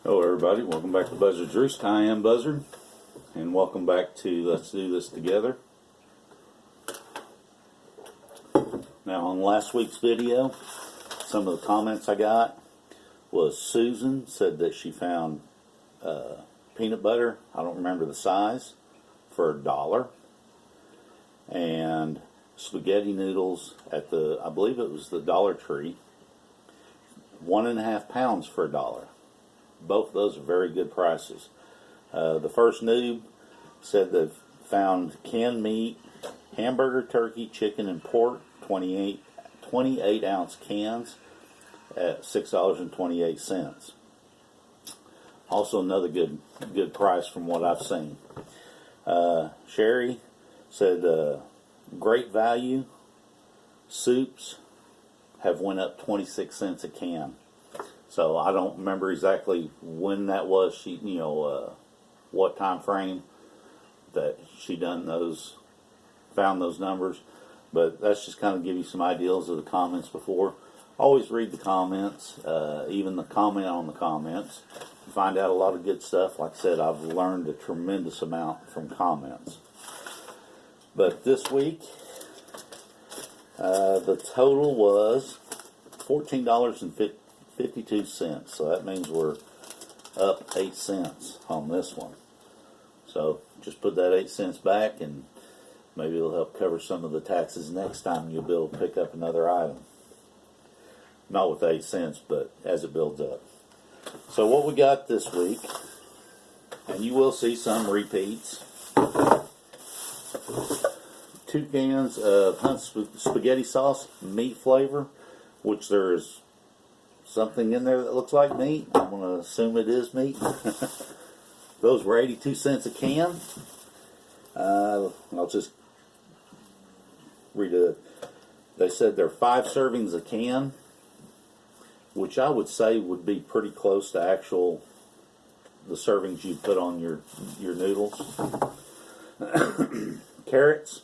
Hello everybody, welcome back to Buzzard-Roost. I am Buzzard, and welcome back to Let's Do This Together. Now on last week's video, some of the comments I got was Susan said that she found peanut butter, I don't remember the size, for $1, and spaghetti noodles at I believe it was the Dollar Tree, 1.5 pounds for $1. Both of those are very good prices. The first noob said they've found canned meat, hamburger, turkey, chicken, and pork, 28 ounce cans at $6.28. Also another good price from what I've seen. Sherry said great value. Soups have went up 26 cents a can. So I don't remember exactly when that was. She, what time frame that she found those numbers. But that's just kind of give you some ideas of the comments before. Always read the comments, even the comment on the comments. You find out a lot of good stuff. Like I said, I've learned a tremendous amount from comments. But this week, the total was $14.52. So that means we're up 8 cents on this one. So just put that 8 cents back, and maybe it'll help cover some of the taxes next time you'll be able to pick up another item. Not with 8 cents, but as it builds up. So what we got this week, and you will see some repeats. 2 cans of Hunt's spaghetti sauce, meat flavor, which there's something in there that looks like meat. I'm going to assume it is meat. Those were 82 cents a can. I'll just read it. They said they're 5 servings a can, which I would say would be pretty close to the servings you put on your noodles. Carrots,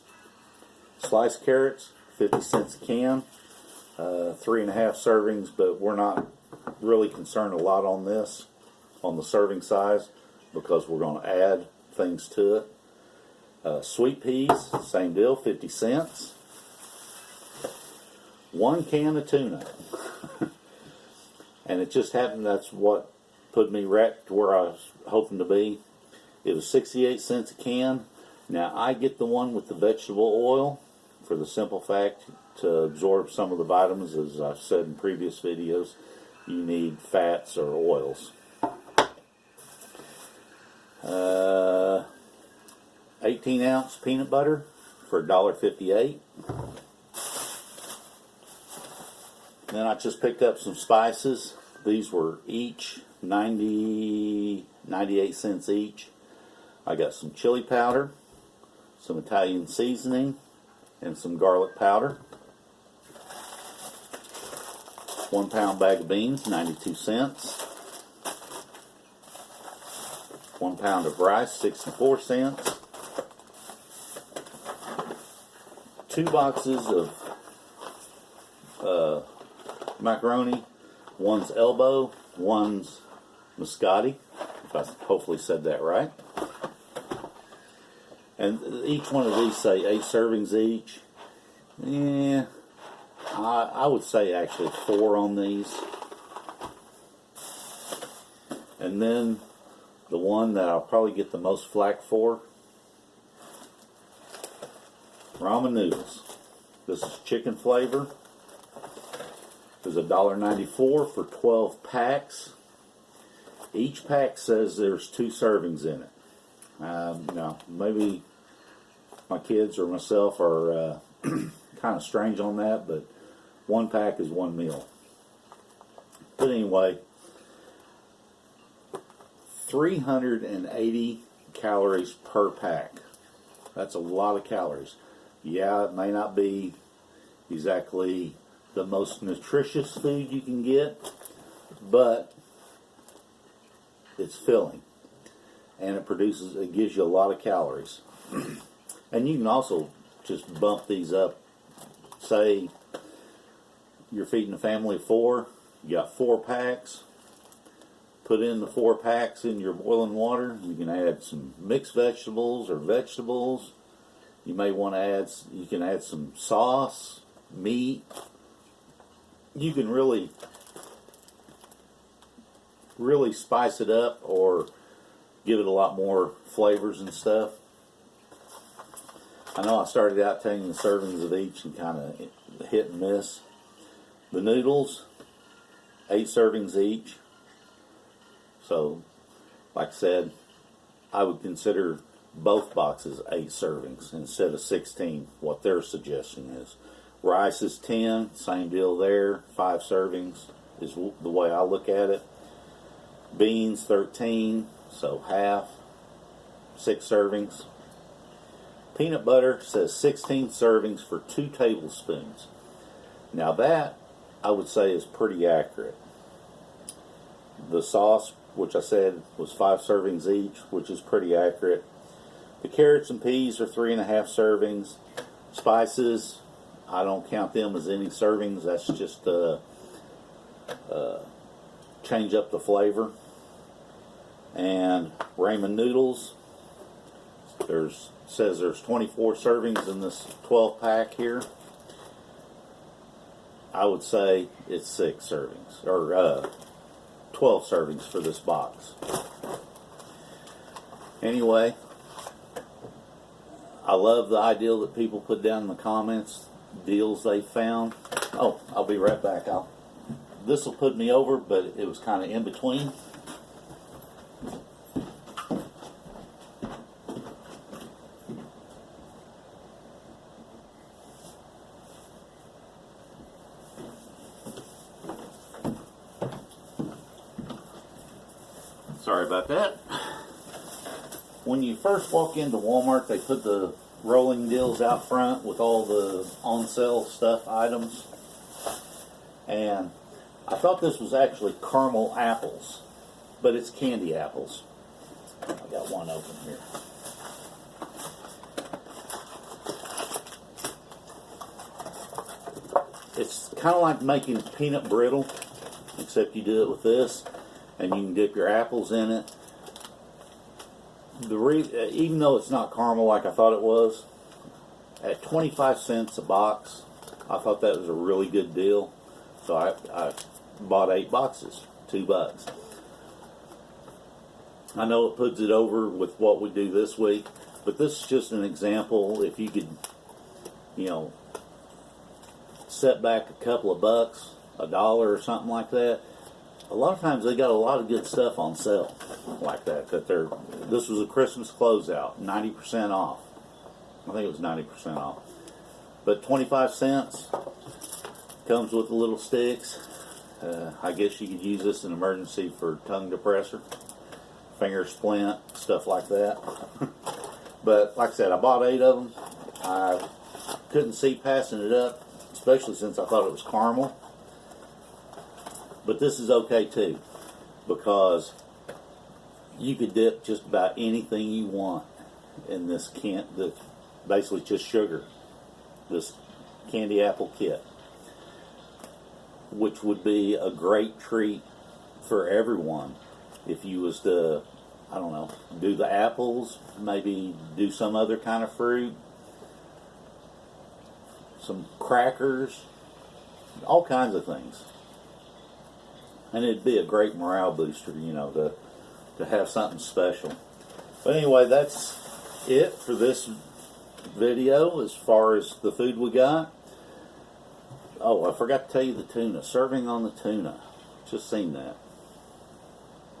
sliced carrots, 50 cents a can. 3.5 servings, but we're not really concerned a lot on this, on the serving size, because we're going to add things to it. Sweet peas, same deal, 50 cents. 1 can of tuna. And it just happened that's what put me right to where I was hoping to be. It was 68 cents a can. Now I get the one with the vegetable oil for the simple fact to absorb some of the vitamins. As I've said in previous videos, you need fats or oils. 18 ounce peanut butter for $1.58. Then I just picked up some spices. These were each 98 cents each. I got some chili powder, some Italian seasoning, and some garlic powder. 1 pound bag of beans, 92 cents. 1 pound of rice, 64 cents. 2 boxes of macaroni. One's elbow, one's biscotti, if I hopefully said that right. And each one of these say 8 servings each. Yeah, I would say actually 4 on these. And then the one that I'll probably get the most flack for, ramen noodles. This is chicken flavor. It's $1.94 for 12 packs. Each pack says there's 2 servings in it. Maybe my kids or myself are kind of strange on that, but 1 pack is 1 meal. But anyway, 380 calories per pack. That's a lot of calories. Yeah, it may not be exactly the most nutritious food you can get, but it's filling, and it gives you a lot of calories. And you can also just bump these up. Say you're feeding a family of 4, you got 4 packs, put in the 4 packs in your boiling water. You can add some mixed vegetables or vegetables. You may want to add, you can add some sauce, meat. You can really spice it up or give it a lot more flavors and stuff. I know I started out telling the servings of each and kind of hit and miss. The noodles, 8 servings each. So, like I said, I would consider both boxes 8 servings instead of 16, what their suggestion is. Rice is 10, same deal there, 5 servings is the way I look at it. Beans, 13, so half, 6 servings. Peanut butter says 16 servings for 2 tablespoons. Now that, I would say, is pretty accurate. The sauce, which I said was 5 servings each, which is pretty accurate. The carrots and peas are 3.5 servings. Spices, I don't count them as any servings. That's just change up the flavor. And ramen noodles, says there's 24 servings in this 12 pack here. I would say it's 6 servings, or 12 servings for this box. Anyway, I love the ideal that people put down in the comments, deals they found. Oh, I'll be right back. This will put me over, but it was kind of in between. Sorry about that. When you first walk into Walmart, they put the rolling deals out front with all the on sale stuff items. And I thought this was actually caramel apples, but it's candy apples. I got one open here. It's kind of like making peanut brittle, except you do it with this, and you can dip your apples in it. Even though it's not caramel like I thought it was, at 25 cents a box, I thought that was a really good deal. So I bought 8 boxes, $2. I know it puts it over with what we do this week, but this is just an example. If you could, set back a couple of bucks, $1 or something like that. A lot of times they got a lot of good stuff on sale like that. This was a Christmas closeout, 90% off. I think it was 90% off. But 25 cents, comes with the little sticks. I guess you could use this in emergency for tongue depressor, finger splint, stuff like that. But like I said, I bought 8 of them. I couldn't see passing it up, especially since I thought it was caramel. But this is okay too, because you could dip just about anything you want in this basically just sugar, this candy apple kit, which would be a great treat for everyone if you was to, I don't know, do the apples, maybe do some other kind of fruit, some crackers, all kinds of things. And it'd be a great morale booster, to have something special. But anyway, that's it for this video as far as the food we got. Oh, I forgot to tell you the tuna. Serving on the tuna. Just seen that.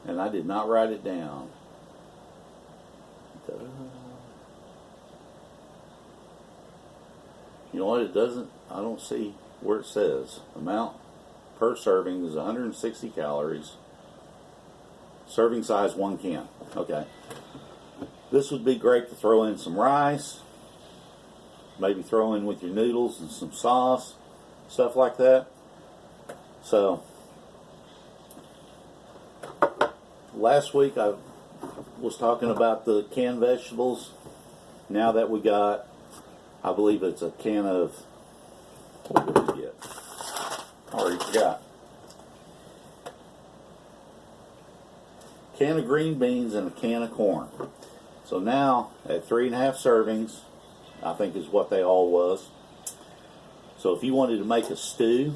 And I did not write it down. You know what? It doesn't, I don't see where it says. Amount per serving is 160 calories. Serving size 1 can. Okay. This would be great to throw in some rice. Maybe throw in with your noodles and some sauce. Stuff like that. So, last week I was talking about the canned vegetables. Now that we got, I believe it's a can of, what did we get? I already forgot. can of green beans and a can of corn. So now at 3.5 servings, I think is what they all was. So if you wanted to make a stew,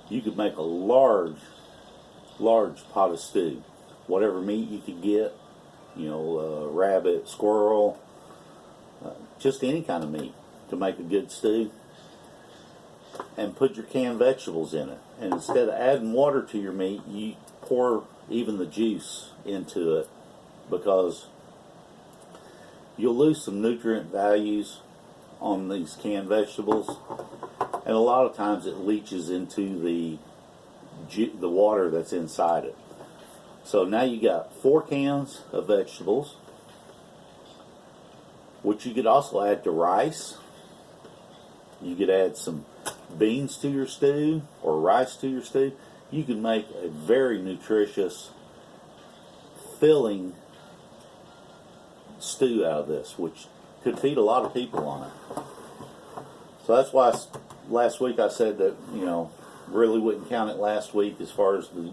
you could make a large pot of stew. Whatever meat you could get, you know, rabbit, squirrel, just any kind of meat to make a good stew. And put your canned vegetables in it. And instead of adding water to your meat, you pour even the juice into it, because you'll lose some nutrient values on these canned vegetables, and a lot of times it leaches into the water that's inside it. So now you got 4 cans of vegetables, which you could also add to rice. You could add some beans to your stew or rice to your stew. You can make a very nutritious, filling stew out of this, which could feed a lot of people on it. So that's why last week I said that, you know, really wouldn't count it last week as far as the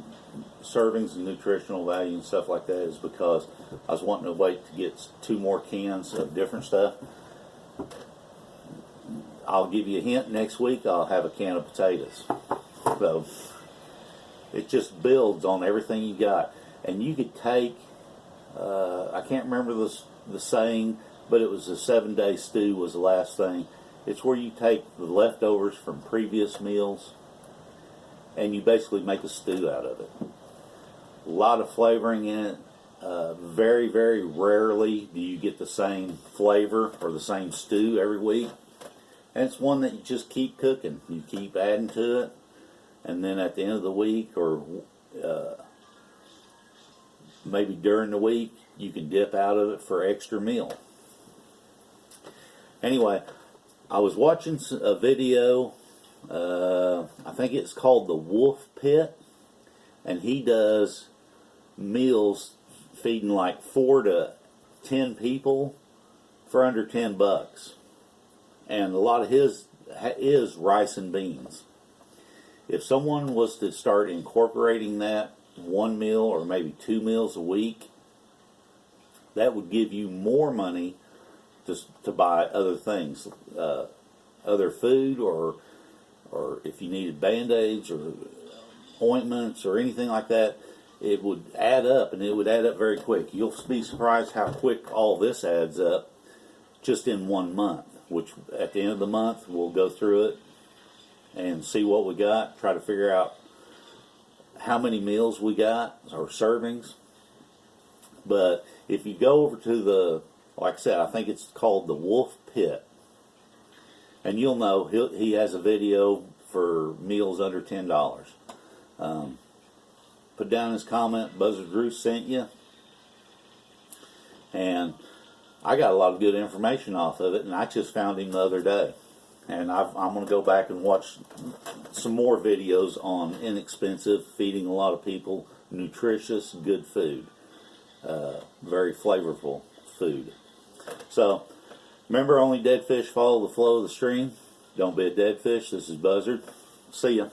servings and nutritional value and stuff like that, is because I was wanting to wait to get 2 more cans of different stuff. I'll give you a hint, next week I'll have a can of potatoes. So it just builds on everything you got. And you could take, I can't remember the saying, but it was a 7-day stew was the last thing. It's where you take the leftovers from previous meals and you basically make a stew out of it. A lot of flavoring in it. Very, very rarely do you get the same flavor or the same stew every week. And it's one that you just keep cooking. You keep adding to it, and then at the end of the week, or maybe during the week, you can dip out of it for extra meal. Anyway, I was watching a video, I think it's called The Wolf Pit, and he does meals feeding like 4 to 10 people for under $10. And a lot of his is rice and beans. If someone was to start incorporating that 1 meal or maybe 2 meals a week, that would give you more money to buy other things, other food, or if you needed Band-Aids or ointments or anything like that. It would add up, and it would add up very quick. You'll be surprised how quick all this adds up just in 1 month. Which at the end of the month we'll go through it and see what we got, try to figure out how many meals we got or servings. But if you go over to like I said, I think it's called The Wolf Pit, and you'll know he has a video for meals under $10. Put down his comment, Buzzard-Roost sent you, and I got a lot of good information off of it, and I just found him the other day. And I'm going to go back and watch some more videos on inexpensive, feeding a lot of people, nutritious, good food. Very flavorful food. So, remember, only dead fish follow the flow of the stream. Don't be a dead fish. This is Buzzard. See ya.